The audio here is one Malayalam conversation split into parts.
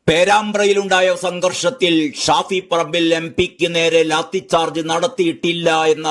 പേരാമ്പ്രയിലുണ്ടായ സംഘർഷത്തിൽ ഷാഫി പറമ്പിൽ എംപിക്ക് നേരെ ലാത്തിച്ചാർജ് നടത്തിയിട്ടില്ല എന്ന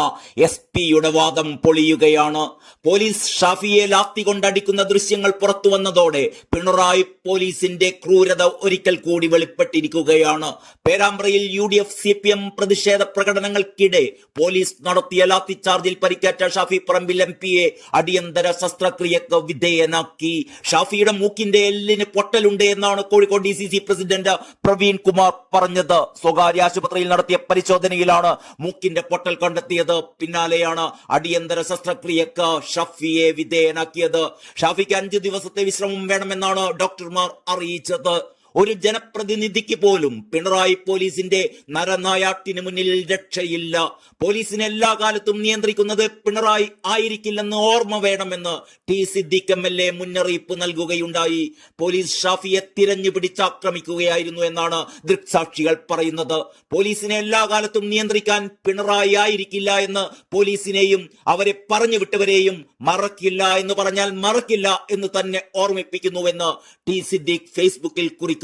എസ്പിയുടെ വാദം പൊളിയുകയാണ്. പോലീസ് ഷാഫിയെ ലാത്തി കൊണ്ടടിക്കുന്ന ദൃശ്യങ്ങൾ പുറത്തു വന്നതോടെ പിണറായി പോലീസിന്റെ ക്രൂരത ഒരിക്കൽ കൂടി വെളിപ്പെട്ടിരിക്കുകയാണ്. പേരാമ്പ്രയിൽ UDF CPM പ്രതിഷേധ പ്രകടനങ്ങൾക്കിടെ പോലീസ് നടത്തിയ ലാത്തിച്ചാർജിൽ പരിക്കേറ്റ ഷാഫി പറമ്പിൽ എംപിയെ അടിയന്തര ശസ്ത്രക്രിയക്ക് വിധേയനാക്കി. ഷാഫിയുടെ മൂക്കിന്റെ എല്ലിന് പൊട്ടലുണ്ട് എന്നാണ് കോഴിക്കോട് DCC പ്രസിഡന്റ് പ്രവീൺ കുമാർ പറഞ്ഞത്. സ്വകാര്യ ആശുപത്രിയിൽ നടത്തിയ പരിശോധനയിലാണ് മൂക്കിന്റെ പൊട്ടൽ കണ്ടെത്തിയത്. പിന്നാലെയാണ് അടിയന്തര ശസ്ത്രക്രിയക്ക് ഷാഫിയെ വിധേയനാക്കിയത്. ഷാഫിക്ക് 5 ദിവസത്തെ വിശ്രമം വേണമെന്നാണ് ഡോക്ടർമാർ അറിയിച്ചത്. ഒരു ജനപ്രതിനിധിക്ക് പോലും പിണറായി പോലീസിന്റെ നരനായാട്ടിന് മുന്നിൽ രക്ഷയില്ല. പോലീസിനെ എല്ലാ കാലത്തും നിയന്ത്രിക്കുന്നത് പിണറായി ആയിരിക്കില്ലെന്ന് ഓർമ്മ വേണമെന്ന് ടി സിദ്ദിഖ് MLA മുന്നറിയിപ്പ് നൽകുകയുണ്ടായി. പോലീസ് ഷാഫിയെ തിരഞ്ഞു പിടിച്ചാക്രമിക്കുകയായിരുന്നു എന്നാണ് ദൃക്സാക്ഷികൾ പറയുന്നത്. പോലീസിനെ എല്ലാ കാലത്തും നിയന്ത്രിക്കാൻ പിണറായി ആയിരിക്കില്ല എന്ന് പോലീസിനെയും അവരെ പറഞ്ഞു വിട്ടവരെയും മറക്കില്ല എന്ന് പറഞ്ഞാൽ മറക്കില്ല എന്ന് തന്നെ ഓർമ്മിപ്പിക്കുന്നുവെന്ന് ടി സിദ്ദിഖ് ഫേസ്ബുക്കിൽ കുറിച്ചു.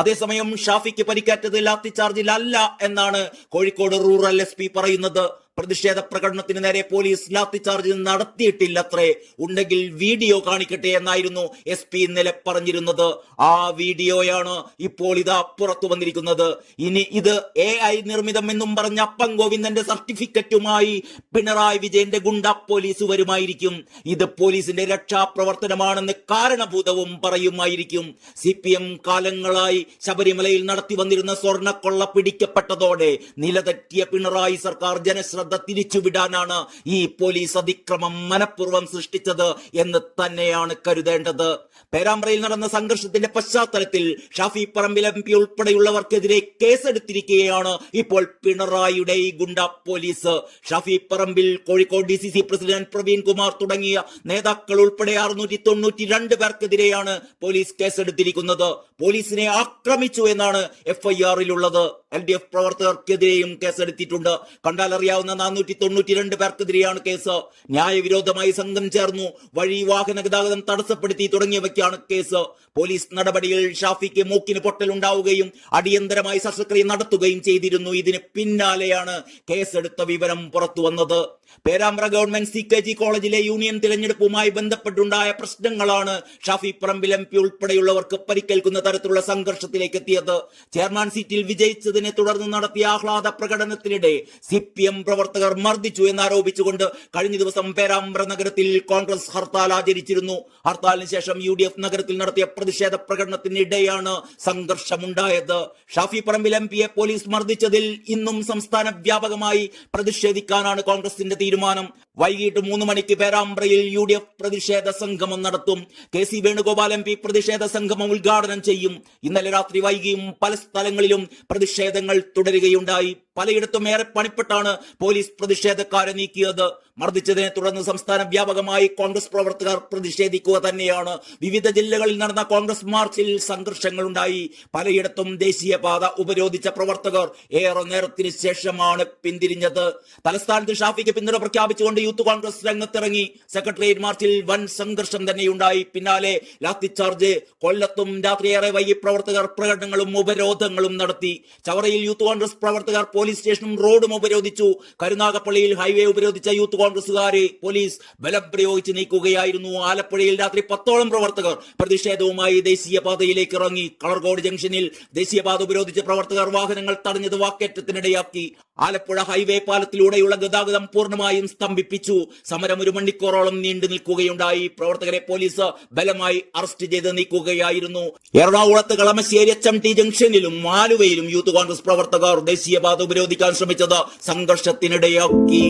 അതേസമയം ഷാഫിക്ക് പരിക്കേറ്റത് ലാത്തിച്ചാർജിലല്ല എന്നാണ് കോഴിക്കോട് റൂറൽ SP പറയുന്നത്. പ്രതിഷേധ പ്രകടനത്തിന് നേരെ പോലീസ് ലാത്തിച്ചാർജ് നടത്തിയിട്ടില്ലത്രേ. ഉണ്ടെങ്കിൽ വീഡിയോ കാണിക്കട്ടെ എന്നായിരുന്നു SP ഇന്നലെ പറഞ്ഞിരുന്നത്. ആ വീഡിയോയാണ് ഇപ്പോൾ ഇതാ പുറത്തു വന്നിരിക്കുന്നത്. ഇനി ഇത് AI നിർമ്മിതം എന്നും പറഞ്ഞ അപ്പം ഗോവിന്ദന്റെ സർട്ടിഫിക്കറ്റുമായി പിണറായി വിജയന്റെ ഗുണ്ട പോലീസ് വരുമായിരിക്കും. ഇത് പോലീസിന്റെ രക്ഷാപ്രവർത്തനമാണെന്ന് കാരണഭൂതവും പറയുമായിരിക്കും. CPM കാലങ്ങളായി ശബരിമലയിൽ നടത്തി വന്നിരുന്ന സ്വർണ്ണക്കൊള്ള പിടിക്കപ്പെട്ടതോടെ നിലതെറ്റിയ പിണറായി സർക്കാർ ജനശ്രദ്ധ തിരിച്ചുവിടാനാണ് ഈ പോലീസ് അതിക്രമം മനഃപൂർവ്വം സൃഷ്ടിച്ചത് എന്ന് തന്നെയാണ് കരുതേണ്ടത്. പേരാമ്പ്രയിൽ നടന്ന സംഘർഷത്തിന്റെ പശ്ചാത്തലത്തിൽ ഷാഫി പറമ്പിൽ MP ഉൾപ്പെടെയുള്ളവർക്കെതിരെ കേസെടുത്തിരിക്കുകയാണ് ഇപ്പോൾ പിണറായിയുടെ ഈ ഗുണ്ട police. Shafi Parambil, Kozhikode DCC president Praveen Kumar തുടങ്ങിയ നേതാക്കൾ ഉൾപ്പെടെ 692 പേർക്കെതിരെയാണ് പോലീസ് കേസെടുത്തിരിക്കുന്നത്. പോലീസിനെ ആക്രമിച്ചു എന്നാണ് FIR-ലുള്ളത്. LDF പ്രവർത്തകർക്കെതിരെയും കേസെടുത്തിട്ടുണ്ട്. കണ്ടാലറിയാവുന്ന 492 പേർക്കെതിരെയാണ് കേസ്. ന്യായവിരോധമായി സംഘം ചേർന്നു, വഴി വാഹന ഗതാഗതം തടസ്സപ്പെടുത്തി തുടങ്ങിയവയ്ക്കാണ് കേസ്. പോലീസ് നടപടിയിൽ ഷാഫിക്ക് മൂക്കിന് പൊട്ടലുണ്ടാവുകയും അടിയന്തരമായി ശസ്ത്രക്രിയ നടത്തുകയും ചെയ്തിരുന്നു. ഇതിന് പിന്നാലെയാണ് കേസെടുത്ത വിവരം പുറത്തു വന്നത്. പേരാമ്പ്ര ഗവൺമെന്റ് CKG കോളേജിലെ യൂണിയൻ തിരഞ്ഞെടുപ്പുമായി ബന്ധപ്പെട്ടുണ്ടായ പ്രശ്നങ്ങളാണ് ഷാഫി പറമ്പിൽ MP ഉൾപ്പെടെയുള്ളവർക്ക് പരിക്കേൽക്കുന്ന തരത്തിലുള്ള സംഘർഷത്തിലേക്ക് എത്തിയത്. ചെയർമാൻ സീറ്റിൽ വിജയിച്ചതിനെ തുടർന്ന് നടത്തിയ ആഹ്ലാദ പ്രകടനത്തിനിടെ CPM പ്രവർത്തകർ മർദ്ദിച്ചു എന്നാരോപിച്ചുകൊണ്ട് കഴിഞ്ഞ ദിവസം പേരാമ്പ്ര നഗരത്തിൽ കോൺഗ്രസ് ഹർത്താൽ ആചരിച്ചിരുന്നു. ഹർത്താലിന് ശേഷം UDF നഗരത്തിൽ നടത്തിയ പ്രതിഷേധ പ്രകടനത്തിനിടെയാണ് സംഘർഷമുണ്ടായത്. ഷാഫി പറമ്പിൽ MPയെ പോലീസ് മർദ്ദിച്ചതിൽ ഇന്നും സംസ്ഥാന വ്യാപകമായി പ്രതിഷേധിക്കാനാണ് കോൺഗ്രസിന്റെ തീരുമാനം. വൈകിട്ട് 3 മണിക്ക് പേരാമ്പ്രയിൽ UDF പ്രതിഷേധ സംഗമം നടത്തും. KC വേണുഗോപാൽ MP പ്രതിഷേധ സംഗമം ഉദ്ഘാടനം ചെയ്യും. ഇന്നലെ രാത്രി വൈകിയും പല സ്ഥലങ്ങളിലും പ്രതിഷേധങ്ങൾ തുടരുകയുണ്ടായി. പലയിടത്തും ഏറെ പണിപ്പെട്ടാണ് പോലീസ് പ്രതിഷേധക്കാരെ നീക്കിയത്. മർദ്ദിച്ചതിനെ തുടർന്ന് സംസ്ഥാന വ്യാപകമായി കോൺഗ്രസ് പ്രവർത്തകർ പ്രതിഷേധിക്കുക തന്നെയാണ്. വിവിധ ജില്ലകളിൽ നടന്ന കോൺഗ്രസ് മാർച്ചിൽ സംഘർഷങ്ങളുണ്ടായി. പലയിടത്തും ദേശീയപാത ഉപരോധിച്ച പ്രവർത്തകർ ഏറെ നേരത്തിന് ശേഷമാണ് പിന്തിരിഞ്ഞത്. തലസ്ഥാനത്ത് ഷാഫിക്ക് പിന്തുണ പ്രഖ്യാപിച്ചുകൊണ്ട് യൂത്ത് കോൺഗ്രസ് രംഗത്തിറങ്ങി. സെക്രട്ടേറിയറ്റ് മാർച്ചിൽ വൻ സംഘർഷം തന്നെയുണ്ടായി. പിന്നാലെ ലാത്തിച്ചാർജ്. കൊല്ലത്തും രാത്രിയേറെ വൈകി പ്രവർത്തകർ പ്രകടനങ്ങളും ഉപരോധങ്ങളും നടത്തി. ചവറയിൽ യൂത്ത് കോൺഗ്രസ് പ്രവർത്തകർ പോലീസ് സ്റ്റേഷനും റോഡും ഉപരോധിച്ചു. കരുനാഗപ്പള്ളിയിൽ ഹൈവേ ഉപരോധിച്ച യൂത്ത് കോൺഗ്രസുകാരെ പോലീസ് ബലം പ്രയോഗിച്ച് നീക്കുകയായിരുന്നു. ആലപ്പുഴയിൽ രാത്രി 10ഓളം പ്രവർത്തകർ പ്രതിഷേധവുമായി ദേശീയപാതയിലേക്ക് ഇറങ്ങി. കളർകോട് ജംഗ്ഷനിൽ ദേശീയപാത ഉപരോധിച്ച പ്രവർത്തകർ വാഹനങ്ങൾ തടഞ്ഞത് വാക്കേറ്റത്തിനിടയാക്കി. ആലപ്പുഴ ഹൈവേ പാലത്തിലൂടെയുള്ള ഗതാഗതം പൂർണ്ണമായും സ്തംഭിപ്പിച്ചു. സമരം 1 മണിക്കൂറോളം നീണ്ടു നിൽക്കുകയുണ്ടായി. പ്രവർത്തകരെ പോലീസ് ബലമായി അറസ്റ്റ് ചെയ്ത് നീക്കുകയായിരുന്നു. എറണാകുളത്ത് കളമശ്ശേരി HMT ജംഗ്ഷനിലും ആലുവയിലും യൂത്ത് കോൺഗ്രസ് പ്രവർത്തകർ ദേശീയപാത ഉപരോധിക്കാൻ ശ്രമിച്ചത് സംഘർഷത്തിനിടയാക്കി.